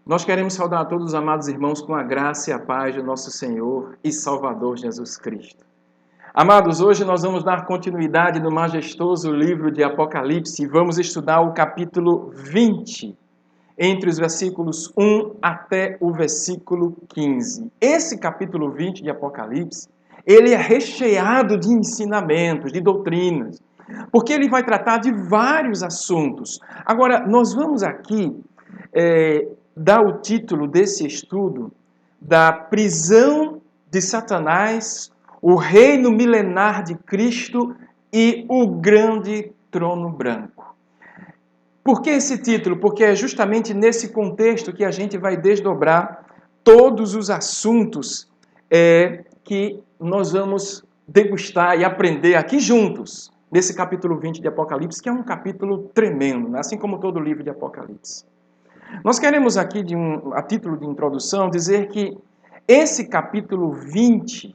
Nós queremos saudar a todos os amados irmãos com a graça e a paz do nosso Senhor e Salvador Jesus Cristo. Amados, hoje nós vamos dar continuidade no majestoso livro de Apocalipse e vamos estudar o capítulo 20, entre os versículos 1 até o versículo 15. Esse capítulo 20 de Apocalipse, ele é recheado de ensinamentos, de doutrinas, porque ele vai tratar de vários assuntos. Agora, nós vamos aqui dar o título desse estudo da prisão de Satanás, o reino milenar de Cristo e o grande trono branco. Por que esse título? Porque é justamente nesse contexto que a gente vai desdobrar todos os assuntos que nós vamos degustar e aprender aqui juntos, nesse capítulo 20 de Apocalipse, que é um capítulo tremendo, né? Assim como todo o livro de Apocalipse. Nós queremos aqui, a título de introdução, dizer que esse capítulo 20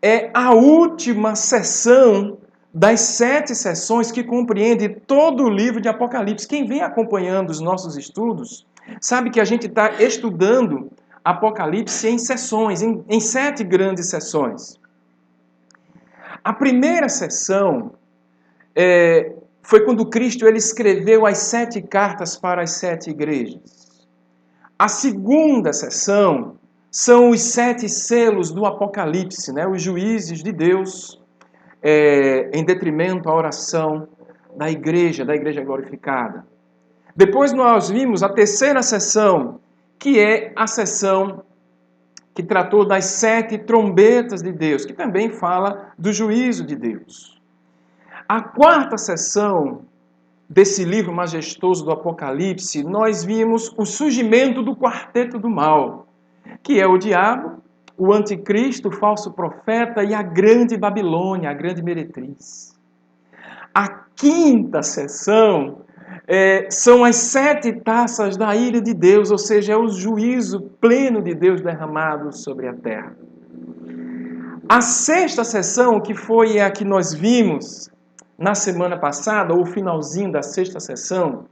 é a última sessão das 7 sessões que compreende todo o livro de Apocalipse. Quem vem acompanhando os nossos estudos sabe que a gente está estudando Apocalipse em sessões, em 7 grandes sessões. A primeira sessão foi quando Cristo ele escreveu as 7 cartas para as 7 igrejas. A segunda sessão são os 7 selos do Apocalipse, né? Os juízes de Deus, em detrimento à oração da igreja glorificada. Depois nós vimos a terceira sessão, que é a sessão que tratou das 7 trombetas de Deus, que também fala do juízo de Deus. A quarta sessão desse livro majestoso do Apocalipse, nós vimos o surgimento do quarteto do mal, que é o diabo, o anticristo, o falso profeta e a grande Babilônia, a grande meretriz. A quinta sessão são as 7 taças da ira de Deus, ou seja, é o juízo pleno de Deus derramado sobre a terra. A sexta sessão, que foi a que nós vimos na semana passada, ou o finalzinho da sexta sessão,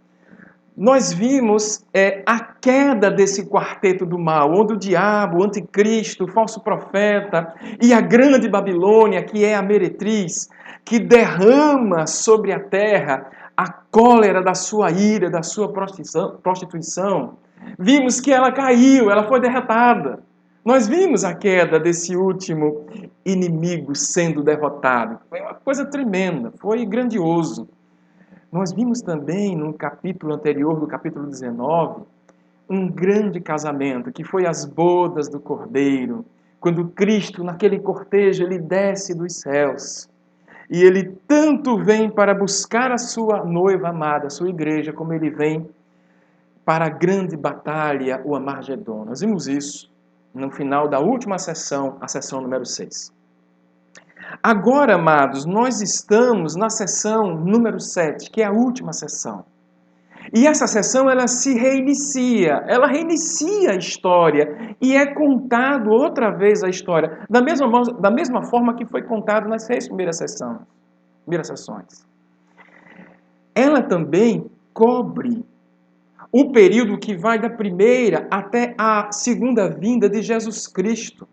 nós vimos a queda desse quarteto do mal, onde o diabo, o anticristo, o falso profeta e a grande Babilônia, que é a meretriz, que derrama sobre a terra a cólera da sua ira, da sua prostituição. Vimos que ela caiu, ela foi derrotada. Nós vimos a queda desse último inimigo sendo derrotado. Foi uma coisa tremenda, foi grandioso. Nós vimos também, no capítulo anterior, do capítulo 19, um grande casamento, que foi as bodas do Cordeiro, quando Cristo, naquele cortejo, ele desce dos céus. E ele tanto vem para buscar a sua noiva amada, a sua igreja, como ele vem para a grande batalha, o Armagedon. Nós vimos isso no final da última sessão, a sessão número 6. Agora, amados, nós estamos na sessão número 7, que é a última sessão. E essa sessão, ela se reinicia, ela reinicia a história e é contado outra vez a história, da mesma forma que foi contado nas 6 primeiras sessões. Ela também cobre o período que vai da primeira até a segunda vinda de Jesus Cristo.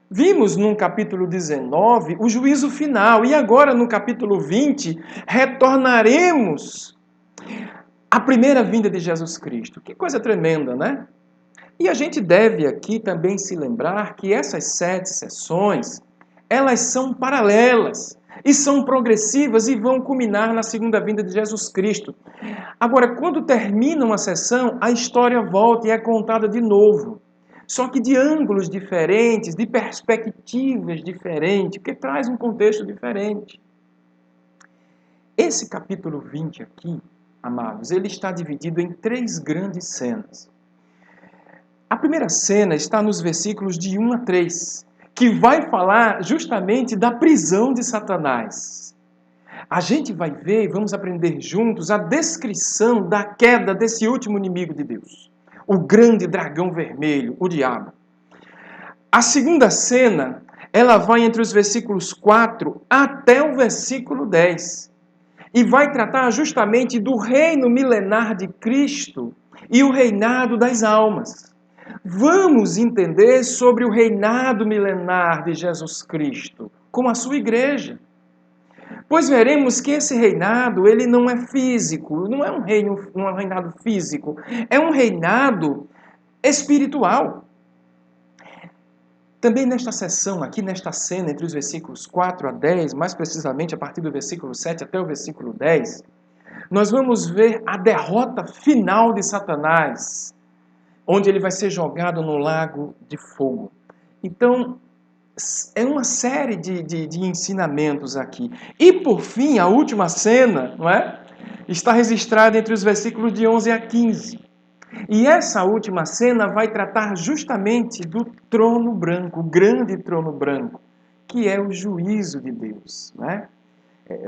Vimos no capítulo 19 o juízo final e agora no capítulo 20 retornaremos à primeira vinda de Jesus Cristo. Que coisa tremenda, né? E a gente deve aqui também se lembrar que essas 7 sessões, elas são paralelas e são progressivas e vão culminar na segunda vinda de Jesus Cristo. Agora, quando termina uma sessão, a história volta e é contada de novo. Só que de ângulos diferentes, de perspectivas diferentes, que traz um contexto diferente. Esse capítulo 20 aqui, amados, ele está dividido em 3 grandes cenas. A primeira cena está nos versículos de 1 a 3, que vai falar justamente da prisão de Satanás. A gente vai ver e vamos aprender juntos a descrição da queda desse último inimigo de Deus, o grande dragão vermelho, o diabo. A segunda cena, ela vai entre os versículos 4 até o versículo 10. E vai tratar justamente do reino milenar de Cristo e o reinado das almas. Vamos entender sobre o reinado milenar de Jesus Cristo, com a sua igreja. Pois veremos que esse reinado, ele não é físico, não é um reinado físico, é um reinado espiritual. Também nesta sessão, aqui nesta cena, entre os versículos 4 a 10, mais precisamente a partir do versículo 7 até o versículo 10, nós vamos ver a derrota final de Satanás, onde ele vai ser jogado no lago de fogo. Então, é uma série de ensinamentos aqui. E, por fim, a última cena, não é? Está registrada entre os versículos de 11 a 15. E essa última cena vai tratar justamente do trono branco, o grande trono branco, que é o juízo de Deus, né?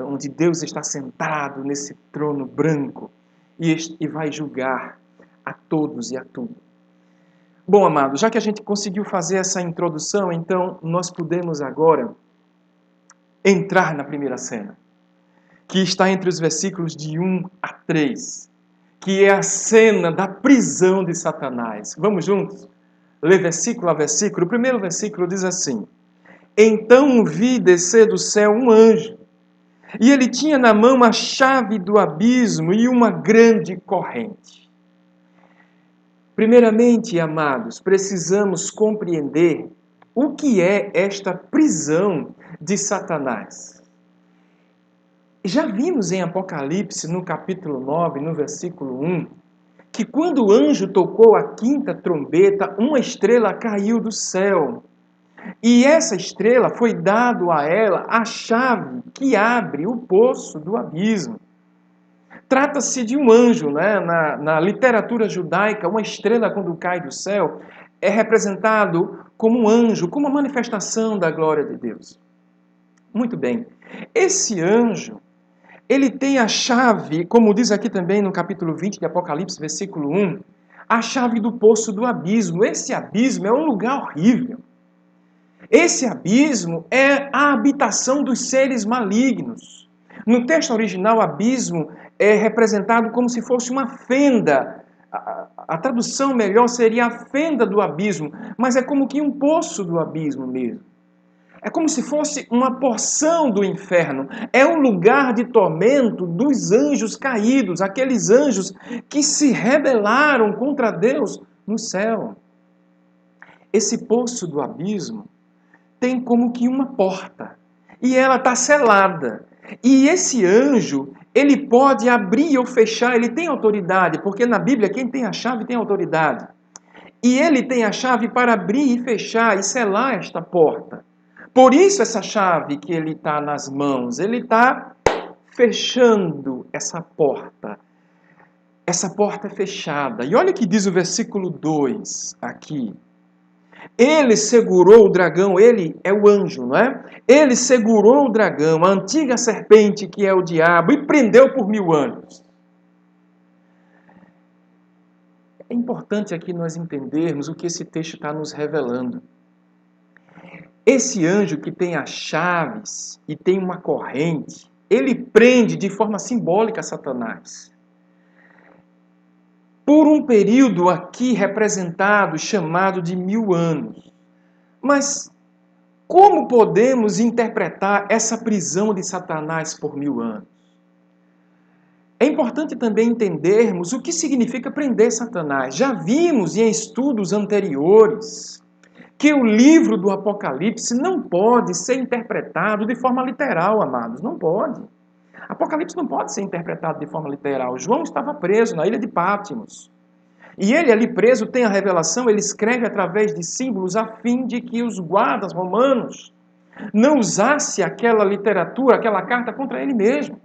Onde Deus está sentado nesse trono branco e vai julgar a todos e a tudo. Bom, amados, já que a gente conseguiu fazer essa introdução, então nós podemos agora entrar na primeira cena, que está entre os versículos de 1 a 3, que é a cena da prisão de Satanás. Vamos juntos? Ler versículo a versículo. O primeiro versículo diz assim: Então vi descer do céu um anjo, e ele tinha na mão a chave do abismo e uma grande corrente. Primeiramente, amados, precisamos compreender o que é esta prisão de Satanás. Já vimos em Apocalipse, no capítulo 9, no versículo 1, que quando o anjo tocou a quinta trombeta, uma estrela caiu do céu. E essa estrela foi dado a ela a chave que abre o poço do abismo. Trata-se de um anjo, né? Na literatura judaica, uma estrela quando cai do céu é representado como um anjo, como uma manifestação da glória de Deus. Muito bem. Esse anjo, ele tem a chave, como diz aqui também no capítulo 20 de Apocalipse, versículo 1, a chave do poço do abismo. Esse abismo é um lugar horrível. Esse abismo é a habitação dos seres malignos. No texto original, abismo é representado como se fosse uma fenda. A tradução melhor seria a fenda do abismo, mas é como que um poço do abismo mesmo. É como se fosse uma porção do inferno. É um lugar de tormento dos anjos caídos, aqueles anjos que se rebelaram contra Deus no céu. Esse poço do abismo tem como que uma porta, e ela está selada. E esse anjo, ele pode abrir ou fechar, ele tem autoridade, porque na Bíblia quem tem a chave tem autoridade. E ele tem a chave para abrir e fechar e selar esta porta. Por isso essa chave que ele está nas mãos, ele está fechando essa porta. Essa porta é fechada. E olha o que diz o versículo 2 aqui. Ele segurou o dragão, ele é o anjo, não é? Ele segurou o dragão, a antiga serpente que é o diabo, e prendeu por 1000 anos. É importante aqui nós entendermos o que esse texto está nos revelando. Esse anjo que tem as chaves e tem uma corrente, ele prende de forma simbólica Satanás. Por um período aqui representado, chamado de 1000 anos. Mas como podemos interpretar essa prisão de Satanás por 1000 anos? É importante também entendermos o que significa prender Satanás. Já vimos em estudos anteriores que o livro do Apocalipse não pode ser interpretado de forma literal, amados. Não pode. Apocalipse não pode ser interpretado de forma literal. João estava preso na ilha de Patmos. E ele ali preso tem a revelação, ele escreve através de símbolos a fim de que os guardas romanos não usassem aquela literatura, aquela carta contra ele mesmo.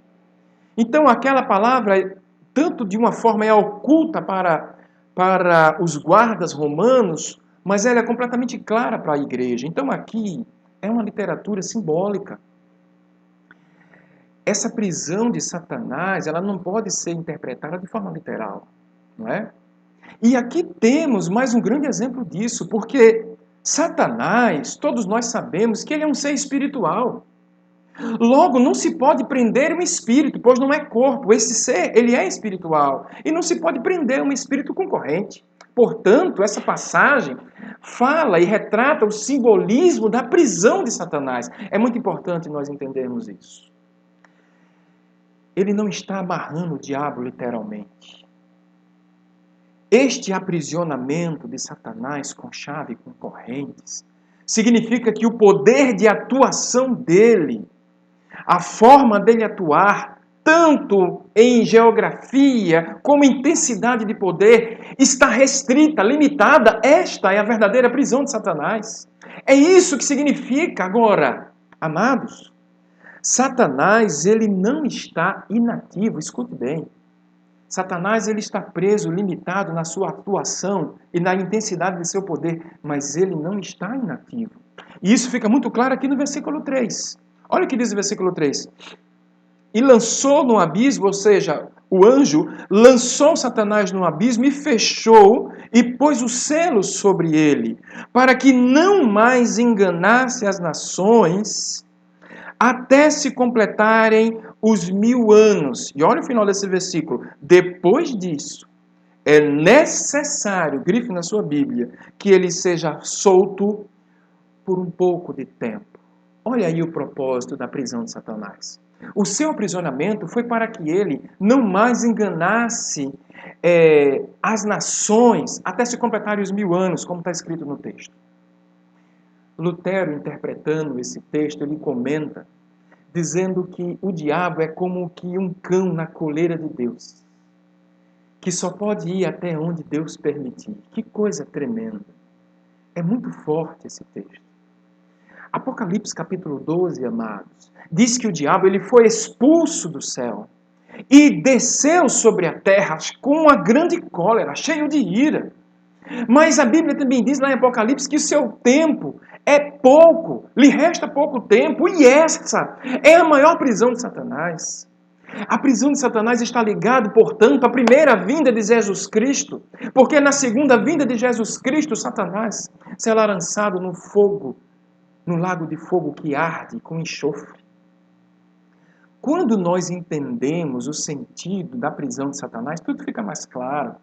Então aquela palavra, tanto de uma forma é oculta para os guardas romanos, mas ela é completamente clara para a igreja. Então aqui é uma literatura simbólica. Essa prisão de Satanás, ela não pode ser interpretada de forma literal, não é? E aqui temos mais um grande exemplo disso, porque Satanás, todos nós sabemos que ele é um ser espiritual. Logo, não se pode prender um espírito, pois não é corpo. Esse ser, ele é espiritual. E não se pode prender um espírito concorrente. Portanto, essa passagem fala e retrata o simbolismo da prisão de Satanás. É muito importante nós entendermos isso. Ele não está amarrando o diabo literalmente. Este aprisionamento de Satanás com chave e com correntes significa que o poder de atuação dele, a forma dele atuar, tanto em geografia como em intensidade de poder, está restrita, limitada. Esta é a verdadeira prisão de Satanás. É isso que significa agora, amados. Satanás, ele não está inativo, escute bem. Satanás, ele está preso, limitado na sua atuação e na intensidade de seu poder, mas ele não está inativo. E isso fica muito claro aqui no versículo 3. Olha o que diz o versículo 3. E lançou no abismo, ou seja, o anjo lançou Satanás no abismo e fechou e pôs o selo sobre ele, para que não mais enganasse as nações até se completarem os 1000 anos. E olha o final desse versículo. Depois disso, é necessário, grife na sua Bíblia, que ele seja solto por um pouco de tempo. Olha aí o propósito da prisão de Satanás. O seu aprisionamento foi para que ele não mais enganasse as nações até se completarem os 1000 anos, como está escrito no texto. Lutero, interpretando esse texto, ele comenta, dizendo que o diabo é como que um cão na coleira de Deus, que só pode ir até onde Deus permitir. Que coisa tremenda. É muito forte esse texto. Apocalipse capítulo 12, amados, diz que o diabo ele foi expulso do céu e desceu sobre a terra com uma grande cólera, cheio de ira. Mas a Bíblia também diz lá em Apocalipse que o seu tempo é pouco, lhe resta pouco tempo, e essa é a maior prisão de Satanás. A prisão de Satanás está ligada, portanto, à primeira vinda de Jesus Cristo, porque na segunda vinda de Jesus Cristo, Satanás será lançado no fogo, no lago de fogo que arde com enxofre. Quando nós entendemos o sentido da prisão de Satanás, tudo fica mais claro.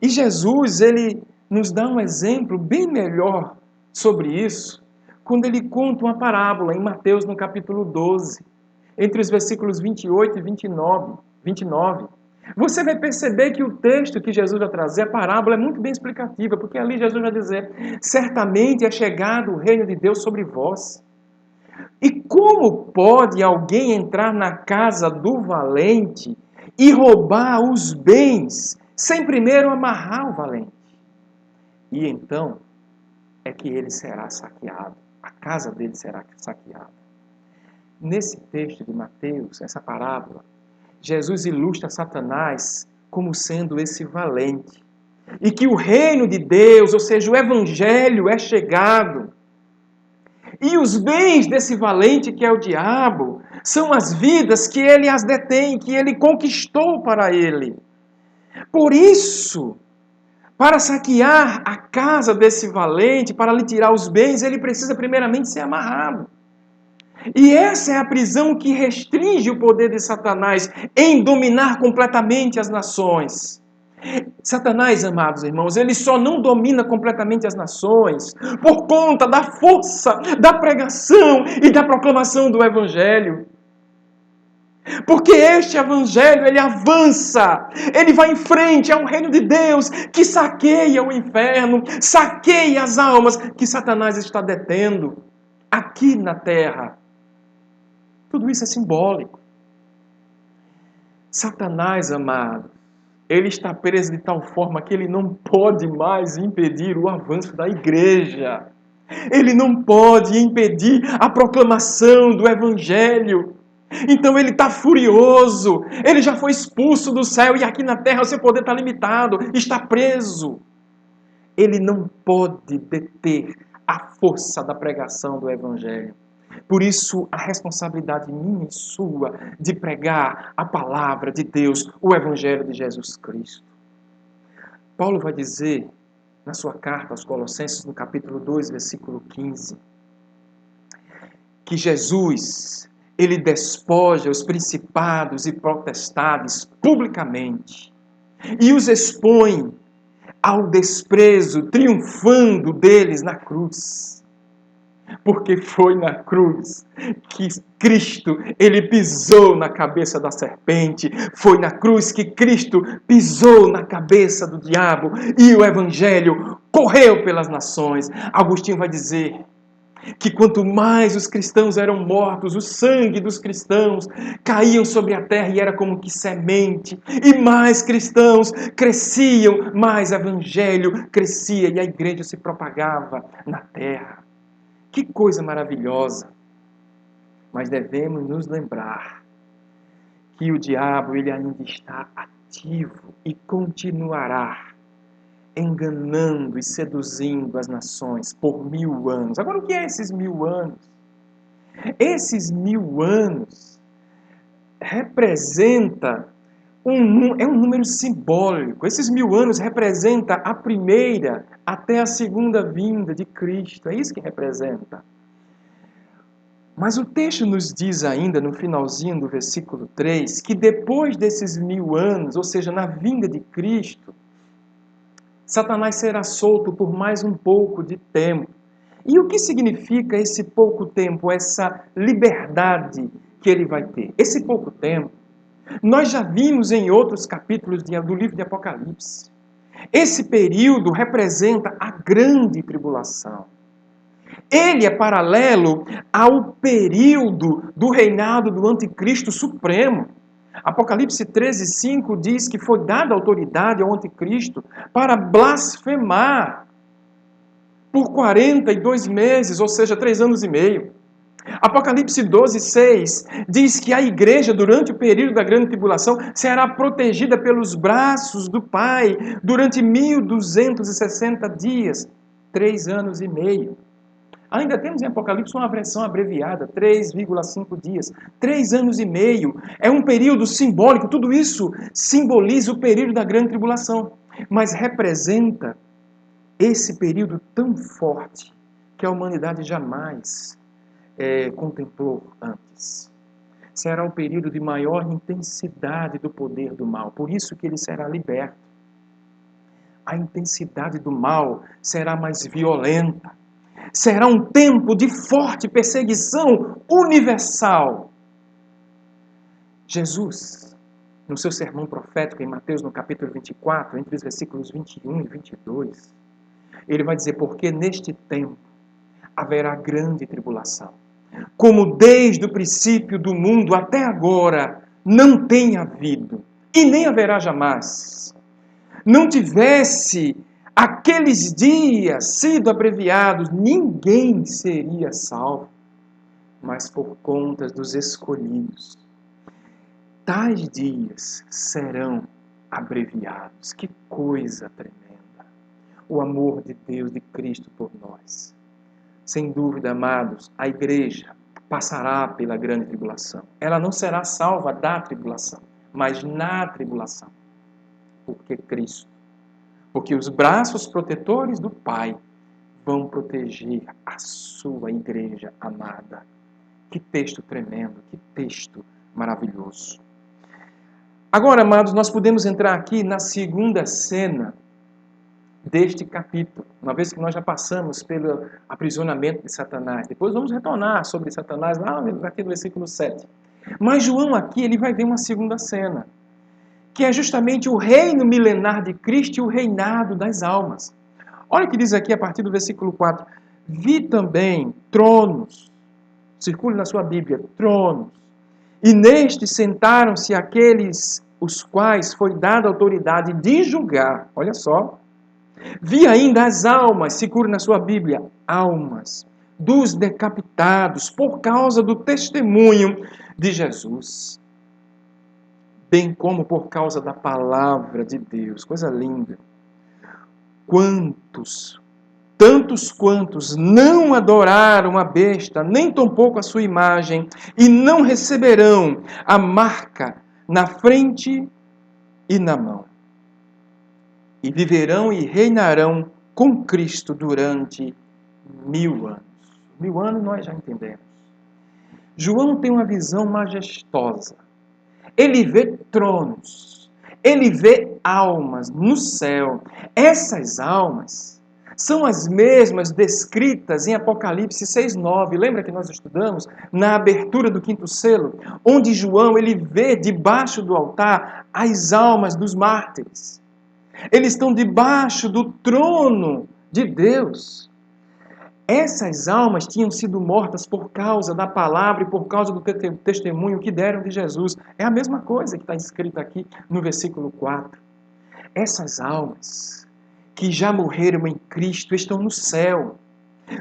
E Jesus, ele nos dá um exemplo bem melhor sobre isso, quando ele conta uma parábola em Mateus, no capítulo 12, entre os versículos 28 e 29. Você vai perceber que o texto que Jesus vai trazer, a parábola, é muito bem explicativa, porque ali Jesus vai dizer: certamente é chegado o reino de Deus sobre vós. E como pode alguém entrar na casa do valente e roubar os bens sem primeiro amarrar o valente? E então é que ele será saqueado, a casa dele será saqueada. Nesse texto de Mateus, essa parábola, Jesus ilustra Satanás como sendo esse valente. E que o reino de Deus, ou seja, o evangelho, é chegado. E os bens desse valente que é o diabo são as vidas que ele as detém, que ele conquistou para ele. Por isso, para saquear a casa desse valente, para lhe tirar os bens, ele precisa primeiramente ser amarrado. E essa é a prisão que restringe o poder de Satanás em dominar completamente as nações. Satanás, amados irmãos, ele só não domina completamente as nações por conta da força da pregação e da proclamação do Evangelho. Porque este Evangelho, ele avança, ele vai em frente ao reino de Deus, que saqueia o inferno, saqueia as almas que Satanás está detendo aqui na terra. Tudo isso é simbólico. Satanás, amado, ele está preso de tal forma que ele não pode mais impedir o avanço da igreja. Ele não pode impedir a proclamação do Evangelho. Então ele está furioso. Ele já foi expulso do céu e aqui na terra o seu poder está limitado, está preso. Ele não pode deter a força da pregação do Evangelho. Por isso, a responsabilidade minha e sua de pregar a palavra de Deus, o Evangelho de Jesus Cristo. Paulo vai dizer, na sua carta aos Colossenses, no capítulo 2, versículo 15, que Jesus, ele despoja os principados e potestades publicamente e os expõe ao desprezo, triunfando deles na cruz. Porque foi na cruz que Cristo, ele pisou na cabeça da serpente, foi na cruz que Cristo pisou na cabeça do diabo e o evangelho correu pelas nações. Agostinho vai dizer que quanto mais os cristãos eram mortos, o sangue dos cristãos caíam sobre a terra e era como que semente, e mais cristãos cresciam, mais evangelho crescia e a igreja se propagava na terra. Que coisa maravilhosa! Mas devemos nos lembrar que o diabo ele ainda está ativo e continuará enganando e seduzindo as nações por 1000 anos. Agora, o que é esses 1000 anos? Esses 1000 anos representa é um número simbólico. Esses 1000 anos representa a primeira até a segunda vinda de Cristo. É isso que representa. Mas o texto nos diz ainda, no finalzinho do versículo 3, que depois desses 1000 anos, ou seja, na vinda de Cristo, Satanás será solto por mais um pouco de tempo. E o que significa esse pouco tempo, essa liberdade que ele vai ter? Esse pouco tempo, nós já vimos em outros capítulos do livro de Apocalipse. Esse período representa a grande tribulação. Ele é paralelo ao período do reinado do anticristo supremo. Apocalipse 13:5 diz que foi dada autoridade ao anticristo para blasfemar por 42 meses, ou seja, 3 anos e meio. Apocalipse 12:6 diz que a igreja, durante o período da grande tribulação, será protegida pelos braços do Pai durante 1260 dias, 3 anos e meio. Ainda temos em Apocalipse uma versão abreviada, 3,5 dias, 3 anos e meio. É um período simbólico, tudo isso simboliza o período da grande tribulação, mas representa esse período tão forte que a humanidade jamais contemplou antes. Será o período de maior intensidade do poder do mal, por isso que ele será liberto. A intensidade do mal será mais violenta. Será um tempo de forte perseguição universal. Jesus, no seu sermão profético em Mateus, no capítulo 24, entre os versículos 21 e 22, ele vai dizer, porque neste tempo haverá grande tribulação, como desde o princípio do mundo até agora não tem havido, e nem haverá jamais. Não tivesse aqueles dias sido abreviados, ninguém seria salvo, mas por conta dos escolhidos. Tais dias serão abreviados. Que coisa tremenda! O amor de Deus, de Cristo por nós. Sem dúvida, amados, a igreja passará pela grande tribulação. Ela não será salva da tribulação, mas na tribulação. Porque Cristo, porque os braços protetores do Pai vão proteger a sua igreja amada. Que texto tremendo, que texto maravilhoso. Agora, amados, nós podemos entrar aqui na segunda cena deste capítulo, uma vez que nós já passamos pelo aprisionamento de Satanás. Depois vamos retornar sobre Satanás lá aqui no versículo 7. Mas João aqui ele vai ver uma segunda cena, que é justamente o reino milenar de Cristo e o reinado das almas. Olha o que diz aqui a partir do versículo 4. Vi também tronos, circule na sua Bíblia, tronos, e nestes sentaram-se aqueles os quais foi dada autoridade de julgar. Olha só. Vi ainda as almas, segure na sua Bíblia, almas dos decapitados por causa do testemunho de Jesus, bem como por causa da palavra de Deus. Coisa linda. Tantos quantos não adoraram a besta, nem tampouco a sua imagem, e não receberão a marca na frente e na mão. E viverão e reinarão com Cristo durante 1000 anos. 1000 anos nós já entendemos. João tem uma visão majestosa. Ele vê tronos, ele vê almas no céu. Essas almas são as mesmas descritas em Apocalipse 6:9. Lembra que nós estudamos na abertura do 5º selo, onde João ele vê debaixo do altar as almas dos mártires. Eles estão debaixo do trono de Deus. Essas almas tinham sido mortas por causa da palavra e por causa do testemunho que deram de Jesus. É a mesma coisa que está escrito aqui no versículo 4. Essas almas que já morreram em Cristo estão no céu,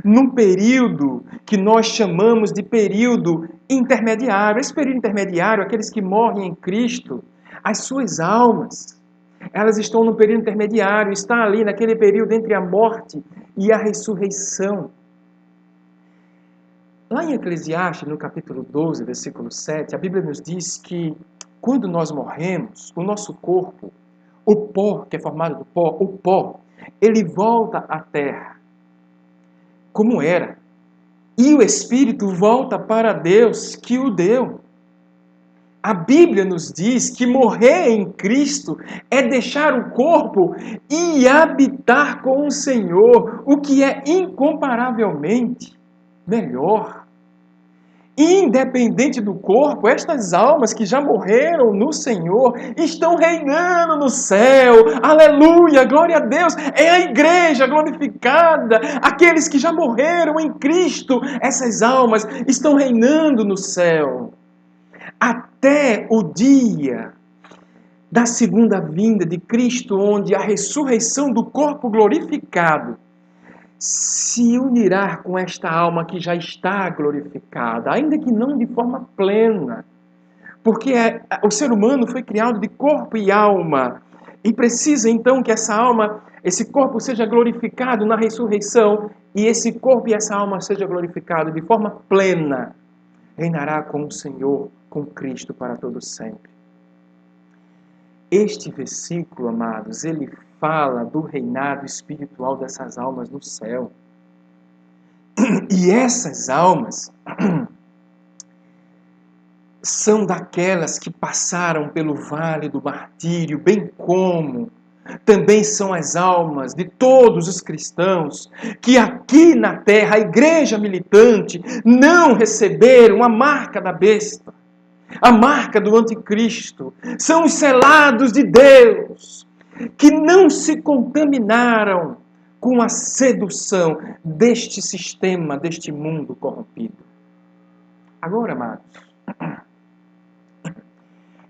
num período que nós chamamos de período intermediário. Esse período intermediário, aqueles que morrem em Cristo, as suas almas, elas estão no período intermediário, está ali naquele período entre a morte e a ressurreição. Lá em Eclesiastes, no capítulo 12, versículo 7, a Bíblia nos diz que quando nós morremos, o nosso corpo, o pó, que é formado do pó, o pó, ele volta à terra, como era. E o Espírito volta para Deus que o deu. A Bíblia nos diz que morrer em Cristo é deixar o corpo e habitar com o Senhor, o que é incomparavelmente melhor. Independente do corpo, estas almas que já morreram no Senhor estão reinando no céu. Aleluia, glória a Deus. É a igreja glorificada. Aqueles que já morreram em Cristo, essas almas estão reinando no céu. Até o dia da segunda vinda de Cristo, onde a ressurreição do corpo glorificado se unirá com esta alma que já está glorificada, ainda que não de forma plena, porque o ser humano foi criado de corpo e alma, e precisa então que essa alma, esse corpo seja glorificado na ressurreição, e esse corpo e essa alma seja glorificado de forma plena, reinará com o Senhor, com Cristo para todo sempre. Este versículo, amados, ele fala do reinado espiritual dessas almas no céu. E essas almas são daquelas que passaram pelo vale do martírio, bem como também são as almas de todos os cristãos que aqui na terra, a igreja militante, não receberam a marca da besta, a marca do anticristo. São os selados de Deus, que não se contaminaram com a sedução deste sistema, deste mundo corrompido. Agora, amados,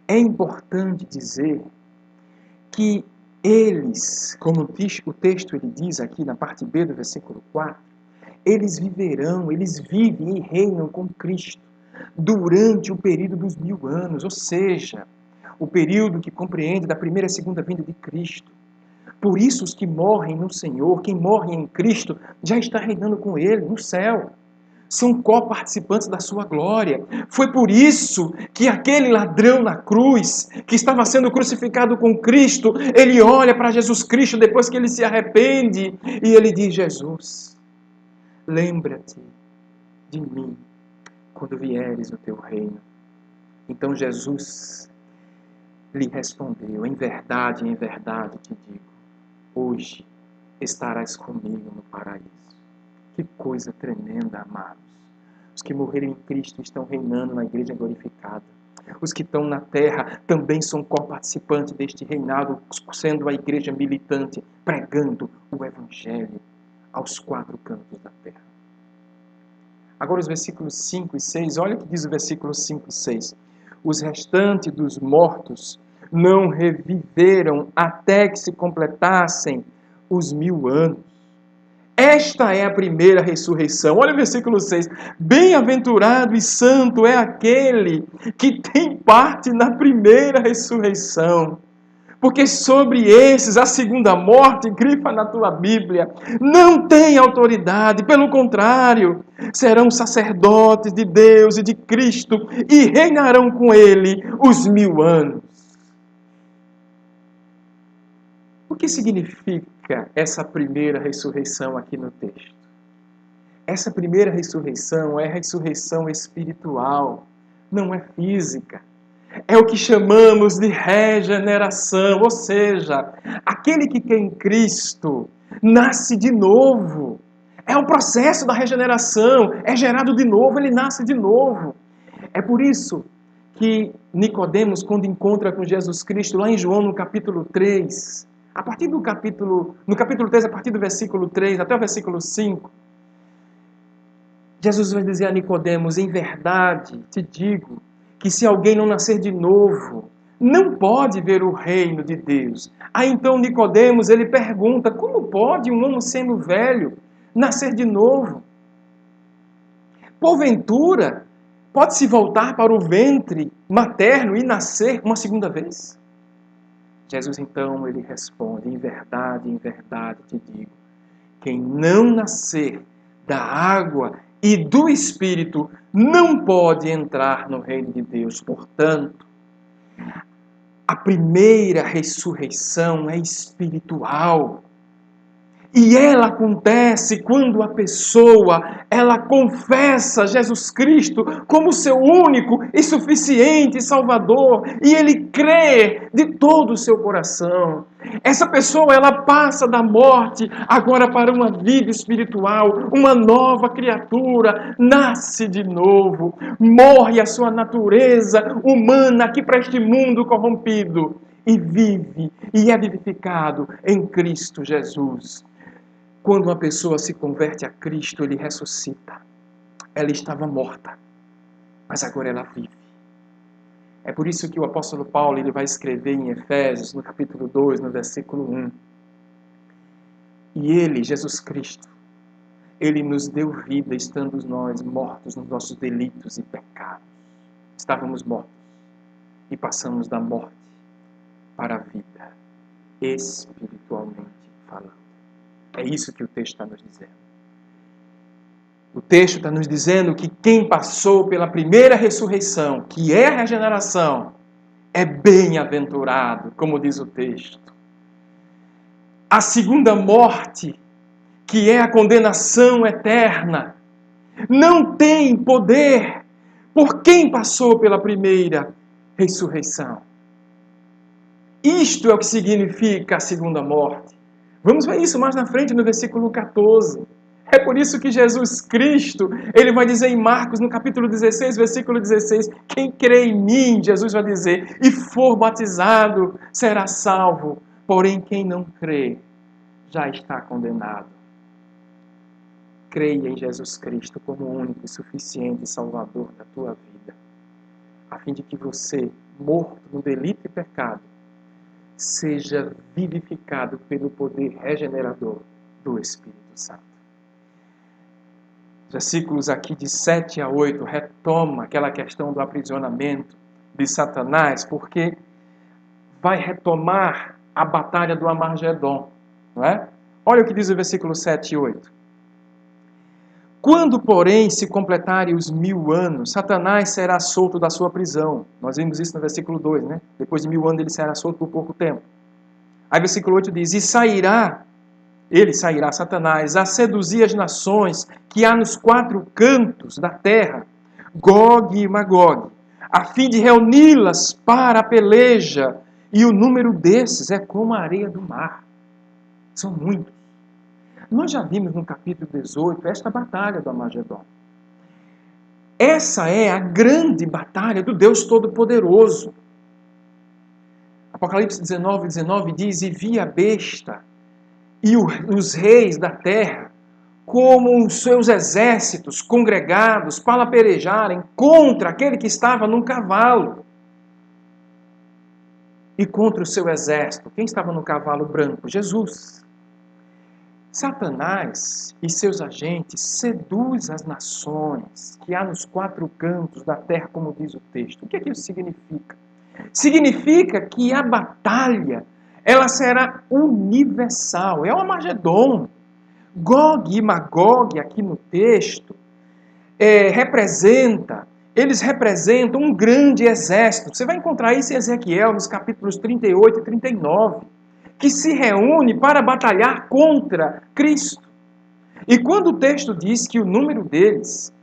é importante dizer que eles, como o texto ele diz aqui na parte B do versículo 4, eles viverão, eles vivem e reinam com Cristo durante o período dos 1000 anos, ou seja, o período que compreende da primeira e segunda vinda de Cristo. Por isso os que morrem no Senhor, quem morre em Cristo, já está reinando com Ele no céu. São coparticipantes da sua glória. Foi por isso que aquele ladrão na cruz, que estava sendo crucificado com Cristo, ele olha para Jesus Cristo depois que ele se arrepende e ele diz: Jesus, lembra-te de mim quando vieres no teu reino. Então Jesus lhe respondeu: em verdade te digo, hoje estarás comigo no paraíso. Que coisa tremenda, amados. Os que morreram em Cristo estão reinando na igreja glorificada. Os que estão na terra também são coparticipantes deste reinado, sendo a igreja militante, pregando o evangelho aos 4 cantos da terra. Agora os versículos 5 e 6, olha o que diz o versículo 5 e 6. Os restantes dos mortos não reviveram até que se completassem os 1000 anos. Esta é a primeira ressurreição. Olha o versículo 6. Bem-aventurado e santo é aquele que tem parte na primeira ressurreição. Porque sobre esses, a segunda morte, grifa na tua Bíblia, não tem autoridade. Pelo contrário, serão sacerdotes de Deus e de Cristo e reinarão com Ele os 1000 anos. O que significa essa primeira ressurreição aqui no texto? Essa primeira ressurreição é a ressurreição espiritual, não é física. É o que chamamos de regeneração, ou seja, aquele que crê em Cristo nasce de novo. É o processo da regeneração, é gerado de novo, ele nasce de novo. É por isso que Nicodemos, quando encontra com Jesus Cristo, lá em João, no capítulo 3, no capítulo 3, a partir do versículo 3 até o versículo 5, Jesus vai dizer a Nicodemos: em verdade te digo que se alguém não nascer de novo, não pode ver o reino de Deus. Aí então Nicodemos, ele pergunta: como pode um homem sendo velho nascer de novo? Porventura, pode-se voltar para o ventre materno e nascer uma segunda vez? Jesus então, ele responde: em verdade te digo, quem não nascer da água e do Espírito não pode entrar no reino de Deus. Portanto, a primeira ressurreição é espiritual. E ela acontece quando a pessoa, ela confessa Jesus Cristo como seu único e suficiente Salvador, e ele crê de todo o seu coração. Essa pessoa, ela passa da morte agora para uma vida espiritual, uma nova criatura, nasce de novo, morre a sua natureza humana aqui para este mundo corrompido e vive e é vivificado em Cristo Jesus. Quando uma pessoa se converte a Cristo, ele ressuscita. Ela estava morta, mas agora ela vive. É por isso que o apóstolo Paulo, ele vai escrever em Efésios, no capítulo 2, no versículo 1. E ele, Jesus Cristo, ele nos deu vida estando nós mortos nos nossos delitos e pecados. Estávamos mortos e passamos da morte para a vida, espiritualmente falando. É isso que o texto está nos dizendo. O texto está nos dizendo que quem passou pela primeira ressurreição, que é a regeneração, é bem-aventurado, como diz o texto. A segunda morte, que é a condenação eterna, não tem poder por quem passou pela primeira ressurreição. Isto é o que significa a segunda morte. Vamos ver isso mais na frente no versículo 14. É por isso que Jesus Cristo, ele vai dizer em Marcos, no capítulo 16, versículo 16, quem crê em mim, Jesus vai dizer, e for batizado, será salvo. Porém, quem não crê, já está condenado. Creia em Jesus Cristo como o único e suficiente Salvador da tua vida, a fim de que você, morto no delito e pecado, seja vivificado pelo poder regenerador do Espírito Santo. Versículos aqui de 7 a 8 retoma aquela questão do aprisionamento de Satanás, porque vai retomar a batalha do Armagedon, não é? Olha o que diz o versículo 7 e 8. Quando, porém, se completarem os 1000 anos, Satanás será solto da sua prisão. Nós vimos isso no versículo 2, né? Depois de 1000 anos ele será solto por pouco tempo. Aí versículo 8 diz, ele sairá, Satanás, a seduzir as nações que há nos 4 cantos da terra, Gog e Magog, a fim de reuni-las para a peleja, e o número desses é como a areia do mar. São muitos. Nós já vimos no capítulo 18 esta batalha do Armagedon. Essa é a grande batalha do Deus Todo-Poderoso. Apocalipse 19 diz, e vi a besta e os reis da terra como os seus exércitos congregados para pelejarem contra aquele que estava num cavalo. E contra o seu exército, quem estava no cavalo branco? Jesus. Satanás e seus agentes seduz as nações que há nos 4 cantos da terra, como diz o texto. O que é que isso significa? Significa que a batalha, ela será universal. É o Armagedon. Gog e Magog, aqui no texto, eles representam um grande exército. Você vai encontrar isso em Ezequiel, nos capítulos 38 e 39. Que se reúne para batalhar contra Cristo. E quando o texto diz que o número deles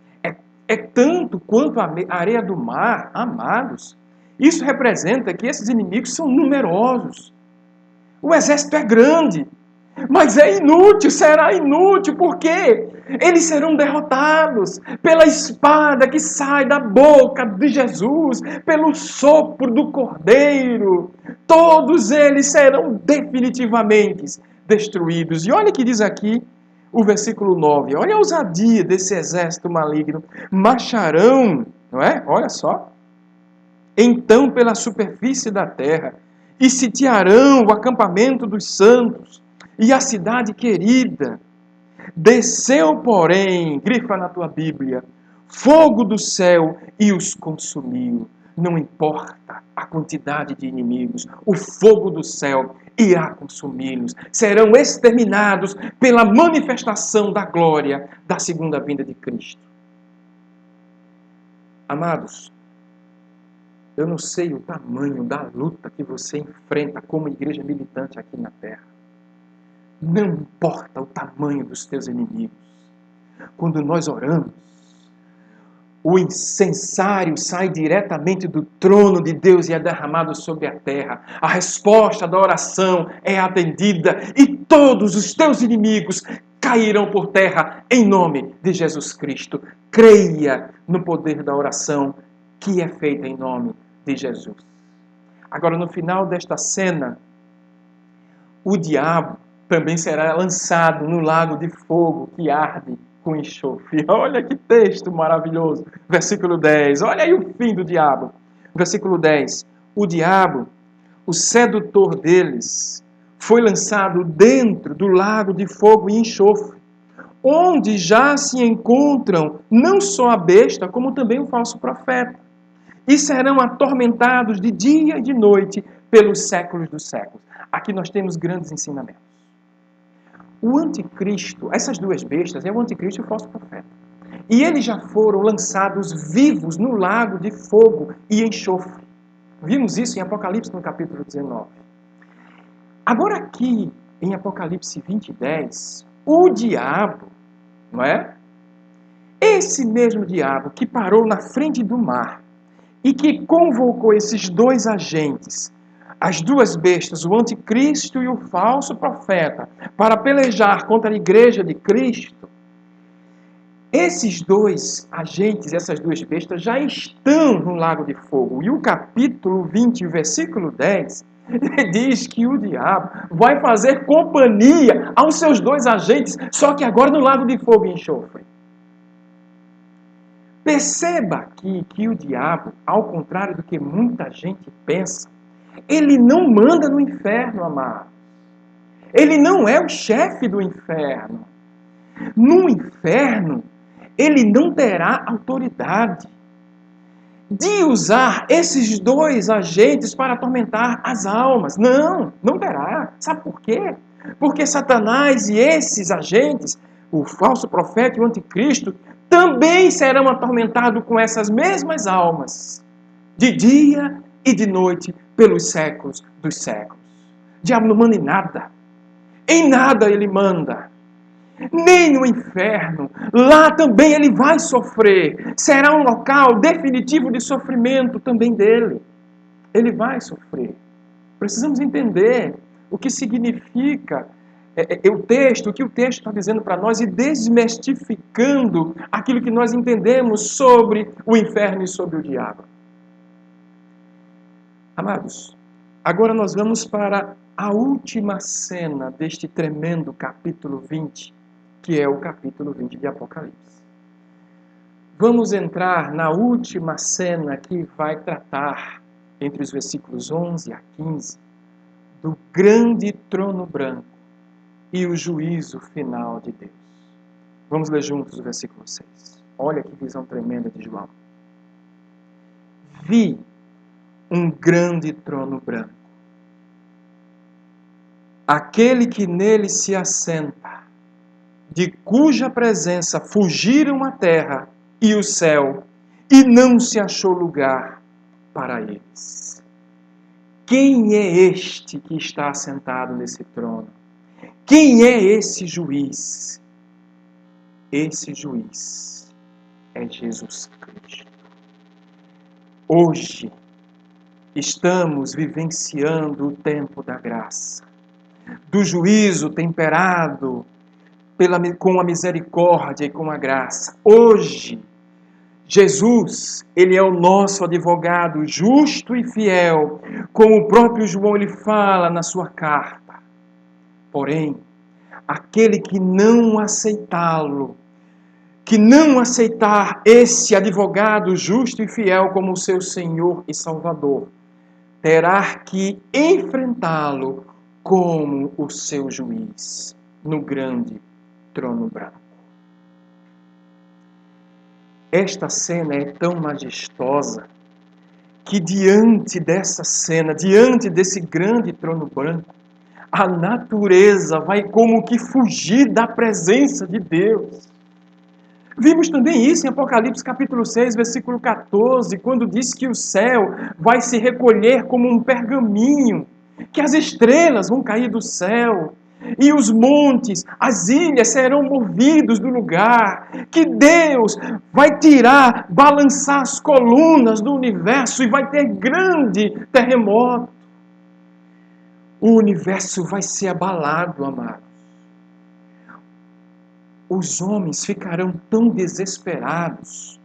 é tanto quanto a areia do mar, amados, isso representa que esses inimigos são numerosos. O exército é grande, mas é inútil, será inútil, porque eles serão derrotados pela espada que sai da boca de Jesus, pelo sopro do Cordeiro. Todos eles serão definitivamente destruídos. E olha o que diz aqui o versículo 9. Olha a ousadia desse exército maligno. Marcharão, não é? Olha só. Então pela superfície da terra, e sitiarão o acampamento dos santos e a cidade querida. Desceu, porém, grifa na tua Bíblia, fogo do céu e os consumiu. Não importa a quantidade de inimigos, o fogo do céu irá consumi-los. Serão exterminados pela manifestação da glória da segunda vinda de Cristo. Amados, eu não sei o tamanho da luta que você enfrenta como igreja militante aqui na terra. Não importa o tamanho dos teus inimigos. Quando nós oramos, o incensário sai diretamente do trono de Deus e é derramado sobre a terra. A resposta da oração é atendida e todos os teus inimigos cairão por terra em nome de Jesus Cristo. Creia no poder da oração que é feita em nome de Jesus. Agora, no final desta cena, o diabo também será lançado no lago de fogo que arde com enxofre. Olha que texto maravilhoso. Versículo 10. Olha aí o fim do diabo. Versículo 10. O diabo, o sedutor deles, foi lançado dentro do lago de fogo e enxofre, onde já se encontram não só a besta, como também o falso profeta. E serão atormentados de dia e de noite pelos séculos dos séculos. Aqui nós temos grandes ensinamentos. O anticristo, essas duas bestas, é o anticristo e o falso profeta. E eles já foram lançados vivos no lago de fogo e enxofre. Vimos isso em Apocalipse no capítulo 19. Agora aqui, em Apocalipse 20:10, o diabo, não é? Esse mesmo diabo que parou na frente do mar e que convocou esses dois agentes, as duas bestas, o anticristo e o falso profeta, para pelejar contra a igreja de Cristo, esses dois agentes, essas duas bestas, já estão no lago de fogo. E o capítulo 20, versículo 10, diz que o diabo vai fazer companhia aos seus dois agentes, só que agora no lago de fogo e enxofre. Perceba aqui que o diabo, ao contrário do que muita gente pensa, ele não manda no inferno, amado. Ele não é o chefe do inferno. No inferno, ele não terá autoridade de usar esses dois agentes para atormentar as almas. Não, não terá. Sabe por quê? Porque Satanás e esses agentes, o falso profeta e o anticristo, também serão atormentados com essas mesmas almas, de dia e de noite, pelos séculos dos séculos. O diabo não manda em nada ele manda, nem no inferno. Lá também ele vai sofrer, será um local definitivo de sofrimento também dele. Ele vai sofrer. Precisamos entender o que significa o que o texto está dizendo para nós e desmistificando aquilo que nós entendemos sobre o inferno e sobre o diabo. Amados, agora nós vamos para a última cena deste tremendo capítulo 20, que é o capítulo 20 de Apocalipse. Vamos entrar na última cena que vai tratar, entre os versículos 11 a 15, do grande trono branco e o juízo final de Deus. Vamos ler juntos o versículo 6. Olha que visão tremenda de João. Vi um grande trono branco. Aquele que nele se assenta, de cuja presença fugiram a terra e o céu, e não se achou lugar para eles. Quem é este que está assentado nesse trono? Quem é esse juiz? esse juiz é Jesus Cristo. Hoje, estamos vivenciando o tempo da graça, do juízo temperado com a misericórdia e com a graça. Hoje, Jesus, ele é o nosso advogado justo e fiel, como o próprio João ele fala na sua carta. Porém, aquele que não aceitá-lo, que não aceitar esse advogado justo e fiel como seu Senhor e Salvador, terá que enfrentá-lo como o seu juiz no grande trono branco. Esta cena é tão majestosa que diante dessa cena, diante desse grande trono branco, a natureza vai como que fugir da presença de Deus. Vimos também isso em Apocalipse capítulo 6, versículo 14, quando diz que o céu vai se recolher como um pergaminho, que as estrelas vão cair do céu, e os montes, as ilhas serão movidos do lugar, que Deus vai tirar, balançar as colunas do universo e vai ter grande terremoto. O universo vai ser abalado, amados. Os homens ficarão tão desesperados,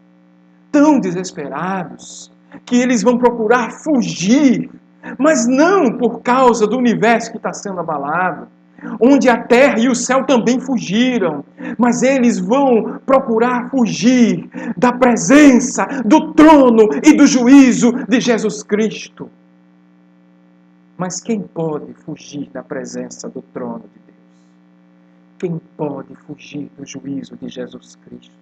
que eles vão procurar fugir, mas não por causa do universo que está sendo abalado, onde a terra e o céu também fugiram, mas eles vão procurar fugir da presença, do trono e do juízo de Jesus Cristo. Mas quem pode fugir da presença do trono de Deus? Quem pode fugir do juízo de Jesus Cristo?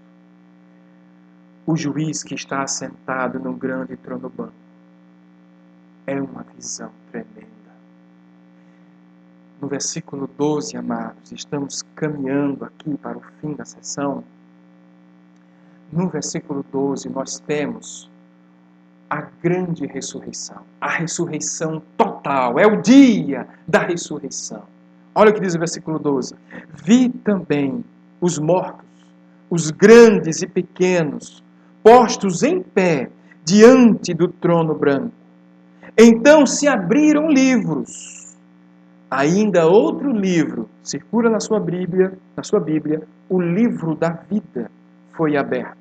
O juiz que está assentado no grande trono branco. É uma visão tremenda. No versículo 12, amados, estamos caminhando aqui para o fim da sessão. No versículo 12, nós temos a grande ressurreição. A ressurreição total. É o dia da ressurreição. Olha o que diz o versículo 12. Vi também os mortos, os grandes e pequenos, postos em pé diante do trono branco. Então se abriram livros. Ainda outro livro circula na sua Bíblia, o livro da vida foi aberto.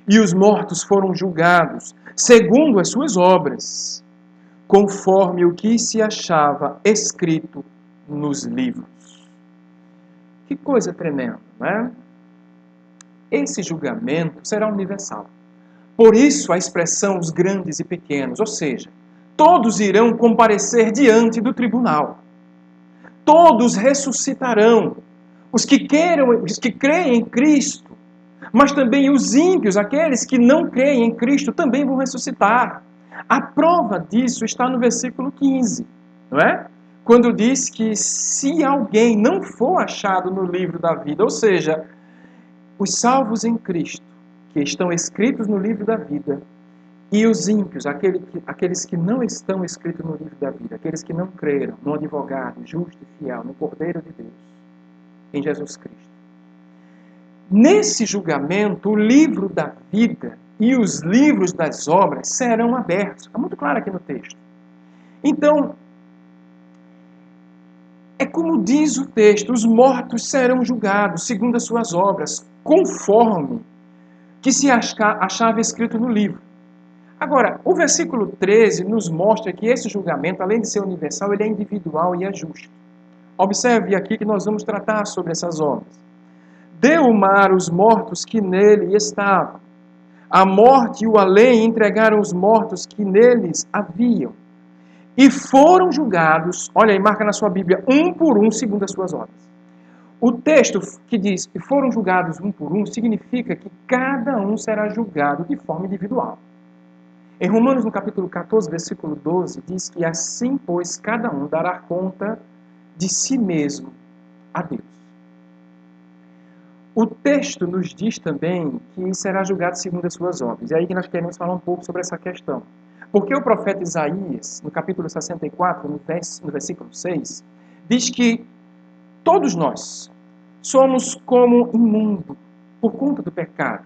E os mortos foram julgados segundo as suas obras, conforme o que se achava escrito nos livros. Que coisa tremenda, não é? Esse julgamento será universal. Por isso a expressão os grandes e pequenos, ou seja, todos irão comparecer diante do tribunal. Todos ressuscitarão. Os que creem em Cristo, mas também os ímpios, aqueles que não creem em Cristo, também vão ressuscitar. A prova disso está no versículo 15, não é? Quando diz que se alguém não for achado no livro da vida, ou seja, os salvos em Cristo, que estão escritos no livro da vida, e os ímpios, aqueles que não estão escritos no livro da vida, aqueles que não creram no advogado justo e fiel, no Cordeiro de Deus, em Jesus Cristo. Nesse julgamento, o livro da vida e os livros das obras serão abertos. Está muito claro aqui no texto. Então, é como diz o texto, os mortos serão julgados segundo as suas obras, conforme que se achava escrito no livro. Agora, o versículo 13 nos mostra que esse julgamento, além de ser universal, ele é individual e é justo. Observe aqui que nós vamos tratar sobre essas obras. Deu o mar os mortos que nele estavam. A morte e o além entregaram os mortos que neles haviam. E foram julgados, olha aí, marca na sua Bíblia, um por um, segundo as suas obras. O texto que diz que foram julgados um por um, significa que cada um será julgado de forma individual. Em Romanos, no capítulo 14, versículo 12, diz que assim, pois, cada um dará conta de si mesmo a Deus. O texto nos diz também que será julgado segundo as suas obras. E aí que nós queremos falar um pouco sobre essa questão. Porque o profeta Isaías, no capítulo 64, no versículo 6, diz que todos nós somos como imundo, por conta do pecado.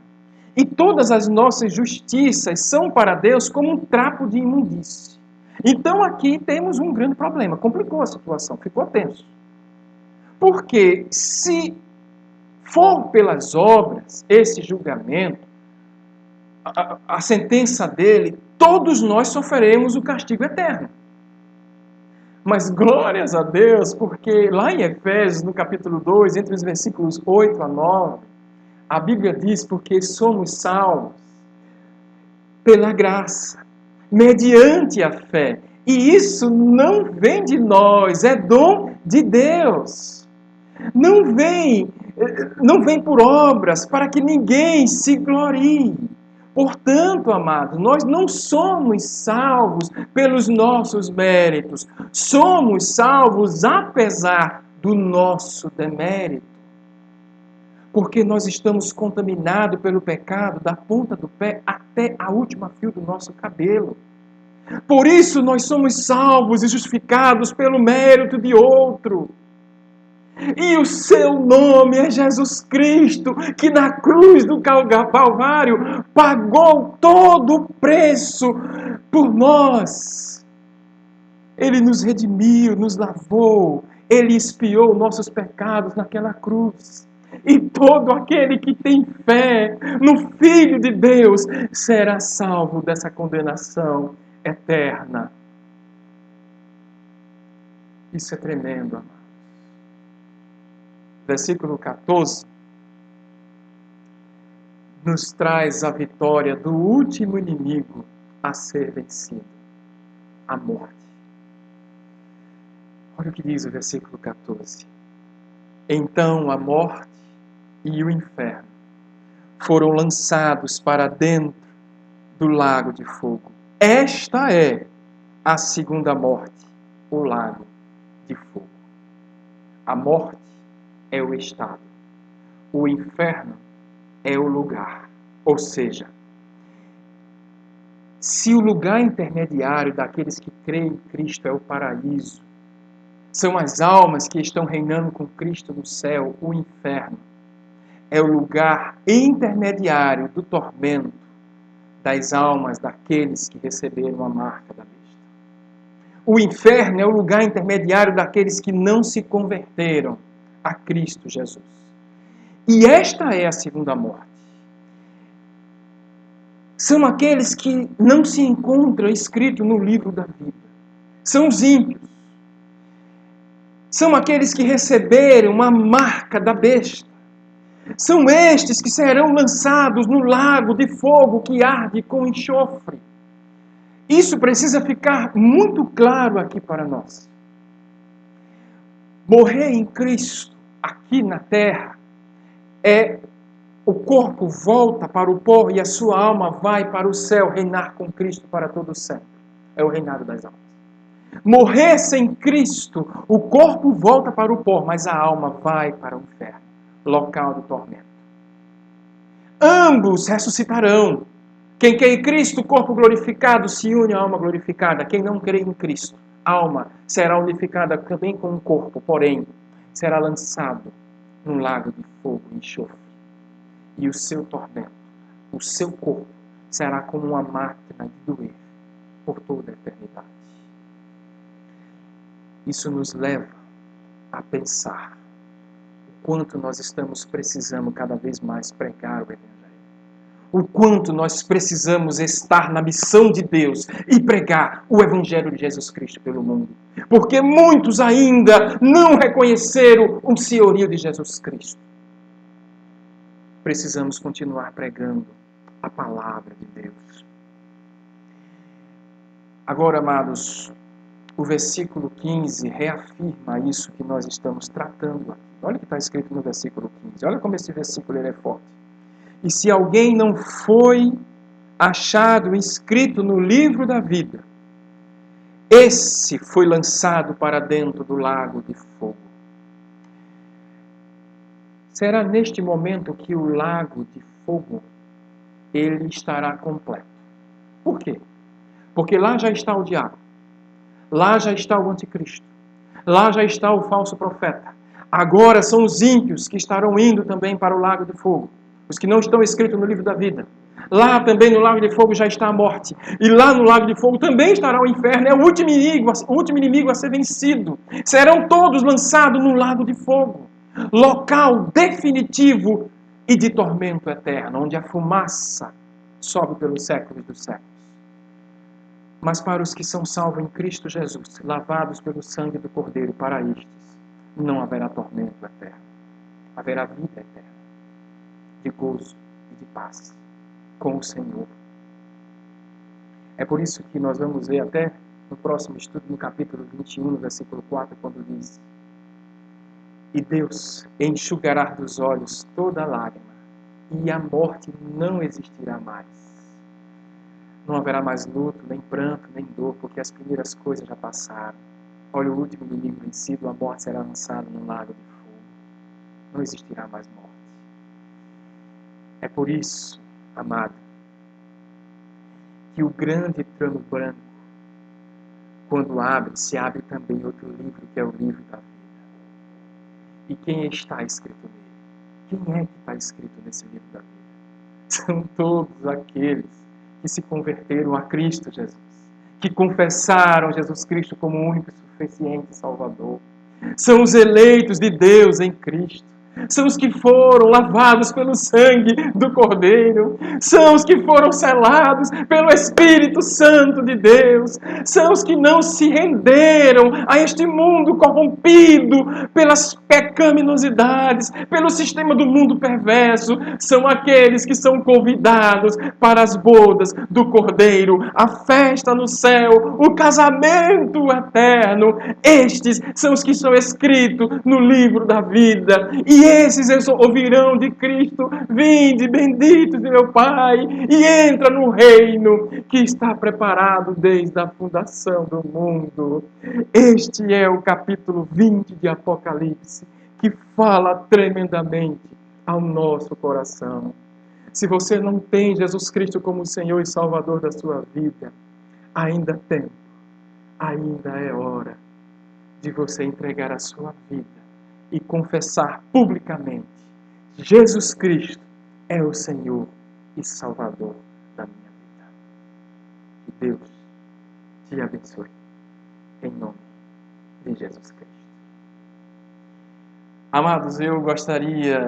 E todas as nossas justiças são para Deus como um trapo de imundície. Então aqui temos um grande problema. Complicou a situação, ficou tenso. Porque se for pelas obras, esse julgamento, a sentença dele, todos nós sofreremos o castigo eterno. Mas glórias a Deus, porque lá em Efésios, no capítulo 2, entre os versículos 8 a 9, a Bíblia diz: porque somos salvos pela graça, mediante a fé. E isso não vem de nós, é dom de Deus. Não vem por obras, para que ninguém se glorie. Portanto, amados, nós não somos salvos pelos nossos méritos. Somos salvos apesar do nosso demérito. Porque nós estamos contaminados pelo pecado da ponta do pé até a última fio do nosso cabelo. Por isso nós somos salvos e justificados pelo mérito de outro. E o seu nome é Jesus Cristo, que na cruz do Calvário pagou todo o preço por nós. Ele nos redimiu, nos lavou, Ele expiou nossos pecados naquela cruz. E todo aquele que tem fé no Filho de Deus será salvo dessa condenação eterna. Isso é tremendo, amado. Versículo 14 nos traz a vitória do último inimigo a ser vencido, a morte. Olha o que diz o versículo 14. Então a morte e o inferno foram lançados para dentro do lago de fogo. Esta é a segunda morte, o lago de fogo. A morte é o estado. O inferno é o lugar. Ou seja, se o lugar intermediário daqueles que creem em Cristo é o paraíso, são as almas que estão reinando com Cristo no céu, o inferno é o lugar intermediário do tormento das almas daqueles que receberam a marca da besta. O inferno é o lugar intermediário daqueles que não se converteram a Cristo Jesus. E esta é a segunda morte. São aqueles que não se encontram escritos no livro da vida. São os ímpios. São aqueles que receberam a marca da besta. São estes que serão lançados no lago de fogo que arde com enxofre. Isso precisa ficar muito claro aqui para nós. Morrer em Cristo, aqui na terra, o corpo volta para o pó e a sua alma vai para o céu, reinar com Cristo para todo sempre. É o reinado das almas. Morrer sem Cristo, o corpo volta para o pó, mas a alma vai para o inferno, local do tormento. Ambos ressuscitarão. Quem crê em Cristo, o corpo glorificado se une à alma glorificada. Quem não crê em Cristo, a alma será unificada também com o corpo, porém, será lançado num lago de fogo e enxofre. E o seu tormento, o seu corpo, será como uma máquina de doer por toda a eternidade. Isso nos leva a pensar o quanto nós estamos precisando cada vez mais pregar o Evangelho. O quanto nós precisamos estar na missão de Deus e pregar o Evangelho de Jesus Cristo pelo mundo. Porque muitos ainda não reconheceram o senhorio de Jesus Cristo. Precisamos continuar pregando a palavra de Deus. Agora, amados, o versículo 15 reafirma isso que nós estamos tratando aqui. Olha o que está escrito no versículo 15. Olha como esse versículo ele é forte. E se alguém não foi achado inscrito no livro da vida, esse foi lançado para dentro do lago de fogo. Será neste momento que o lago de fogo ele estará completo. Por quê? Porque lá já está o diabo. Lá já está o anticristo. Lá já está o falso profeta. Agora são os ímpios que estarão indo também para o lago de fogo. os que não estão escritos no livro da vida. Lá também no lago de fogo já está a morte. E lá no lago de fogo também estará o inferno. É o último inimigo a ser vencido. Serão todos lançados no lago de fogo. Local definitivo e de tormento eterno, onde a fumaça sobe pelos séculos dos séculos. Mas para os que são salvos em Cristo Jesus, lavados pelo sangue do Cordeiro, para estes, não haverá tormento eterno. Haverá vida eterna, de gozo e de paz com o Senhor. É por isso que nós vamos ver até no próximo estudo, no capítulo 21, no versículo 4, quando diz: e Deus enxugará dos olhos toda lágrima, e a morte não existirá mais. Não haverá mais luto, nem pranto, nem dor, porque as primeiras coisas já passaram. Olha, o último inimigo vencido, a morte será lançada no lago de fogo. Não existirá mais morte. É por isso, amado, que o grande trono branco, quando abre, se abre também outro livro, que é o livro da vida. E quem está escrito nele? Quem é que está escrito nesse livro da vida? São todos aqueles que se converteram a Cristo Jesus, que confessaram Jesus Cristo como o único e suficiente Salvador. São os eleitos de Deus em Cristo. São os que foram lavados pelo sangue do Cordeiro. São os que foram selados pelo Espírito Santo de Deus. São os que não se renderam a este mundo corrompido pelas pecaminosidades, pelo sistema do mundo perverso. São aqueles que são convidados para as bodas do Cordeiro, a festa no céu, o casamento eterno. Estes são os que são escritos no livro da vida. E esses ouvirão de Cristo: vinde, benditos de meu Pai, e entra no reino que está preparado desde a fundação do mundo. Este é o capítulo 20 de Apocalipse, que fala tremendamente ao nosso coração. Se você não tem Jesus Cristo como Senhor e Salvador da sua vida, ainda há tempo, ainda é hora de você entregar a sua vida e confessar publicamente: Jesus Cristo é o Senhor e Salvador da minha vida. Que Deus te abençoe, em nome de Jesus Cristo. Amados, eu gostaria